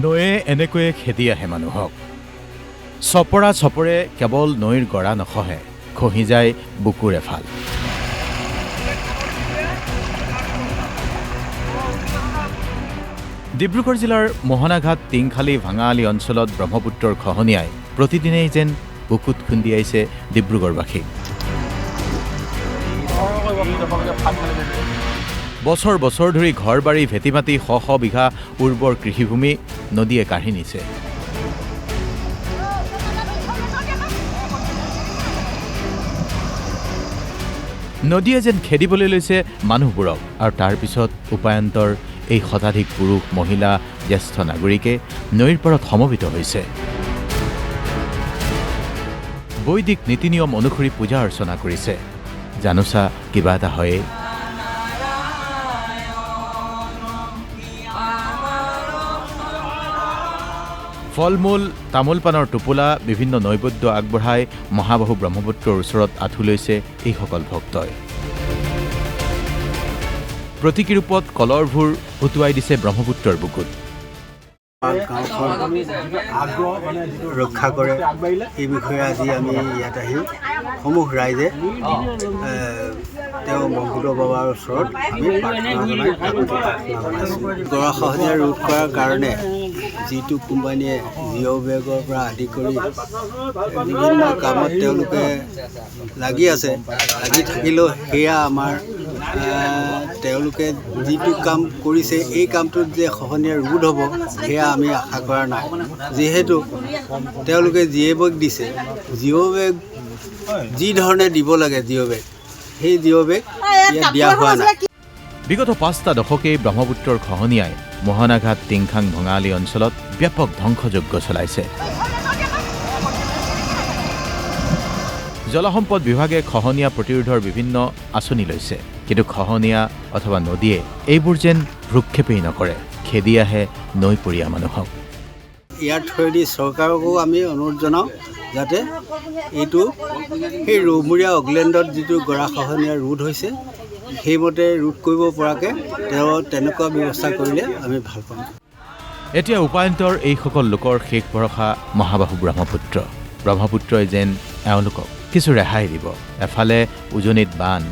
নৈয়ে এনেকৈয়ে খেদি আহে মানুহক। চপৰা চপৰে কেৱল নৈৰ গৰা নখহে, খহি যায় বুকুৰ এফাল। ডিব্ৰুগড় জিলাৰ মোহনাঘাট টিংখালী ভাঙাআলি অঞ্চলত ব্ৰহ্মপুত্ৰৰ খহনীয়াই প্ৰতিদিনেই যেন বুকুত খুন্দিয়াইছে ডিব্ৰুগড়বাসীক। বছৰ বছৰ ধৰি ঘৰ বাৰী ভেটি মাটি শ শ বিঘা উৰ্বৰ কৃষিভূমি নদীয়ে কাঢ়ি নিছে। নদীয়ে যেন খেদিবলৈ লৈছে মানুহবোৰক, আৰু তাৰ পিছত উপায়ন্তৰ এই শতাধিক পুৰুষ মহিলা জ্যেষ্ঠ নাগৰিকে নৈৰ পাৰত সমবেত হৈছে। বৈদিক নীতি নিয়ম অনুসৰি পূজা অৰ্চনা কৰিছে। জানোচা কিবা এটা হয়ে। ফল-মূল, তামোল পাণৰ টোপোলা, বিভিন্ন নৈবেদ্য আগবঢ়াই মহাবাহু ব্ৰহ্মপুত্ৰৰ ওচৰত আঁঠু লৈছে এইসকল ভক্তই। প্ৰতীকী ৰূপত কলৰ ভূৰ উটুৱাই দিছে ব্ৰহ্মপুত্ৰৰ বুকুত। ৰক্ষা কৰে এই বিষয়ে আজি আমি ইয়াত আহি সমূহ ৰাইজে তেওঁ ব্ৰহ্মপুত্ৰ বাবাৰ ওচৰত আমি প্ৰাৰ্থনা জনাইছোঁ। গৰাখহনীয়া ৰোধ কৰাৰ কাৰণে যিটো কোম্পানীয়ে জিঅ' বেগৰ পৰা আদি কৰি বিভিন্ন কামত তেওঁলোকে লাগি আছে, লাগি থাকিলেও সেয়া আমাৰ তেওঁলোকে যিটো কাম কৰিছে এই কামটোত যে খহনীয়া ৰোধ হ'ব সেয়া আমি আশা কৰা নাই। যিহেতু তেওঁলোকে জিঅ' বেগ দিছে, জিঅ' বেগ যি ধৰণে দিব লাগে জিঅ' বেগ, সেই জিঅ' বেগ ইয়াত দিয়া হোৱা নাই। বিগত ৫টা দশকেই ব্ৰহ্মপুত্ৰৰ খহনীয়াই মোহনাঘাট টিংখাং ভঙাআলি অঞ্চলত ব্যাপক ধ্বংসযজ্ঞ চলাইছে। জলসম্পদ বিভাগে খহনীয়া প্ৰতিৰোধৰ বিভিন্ন আঁচনি লৈছে, কিন্তু খহনীয়া অথবা নদীয়ে এইবোৰ যেন ভ্ৰূক্ষেপেই নকৰে, খেদি আহে নৈপৰীয়া মানুহক। ইয়াৰ থ্ৰুৱেদি চৰকাৰকো আমি অনুৰোধ জনাওঁ যাতে এইটো সেই ৰৌমূৰীয়া অকলেণ্ডত যিটো গৰাখহনীয়া ৰোধ হৈছে সেইমতে ৰোধ কৰিব পৰাকৈ তেওঁ তেনেকুৱা ব্যৱস্থা কৰিলে আমি ভাল পাম। এতিয়া উপায়ন্তৰ এইসকল লোকৰ শেষ ভৰসা মহাবাহু ব্ৰহ্মপুত্ৰ। ব্ৰহ্মপুত্ৰই যেন এওঁলোকক কিছু ৰেহাই দিব। এফালে উজনিত বান,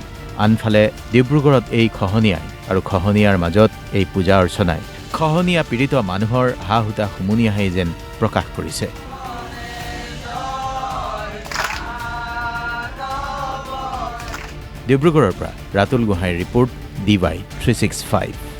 আনফালে ডিব্ৰুগড়ত এই খহনীয়াই, আৰু খহনীয়াৰ মাজত এই পূজা অৰ্চনাই খহনীয়া পীড়িত মানুহৰ হা হুতা হুমুনিয়াহে যেন প্ৰকাশ কৰিছে। ডিব্ৰুগড়ৰ পৰা ৰাতুল গোহাঁইৰ ৰিপৰ্ট, DY 365।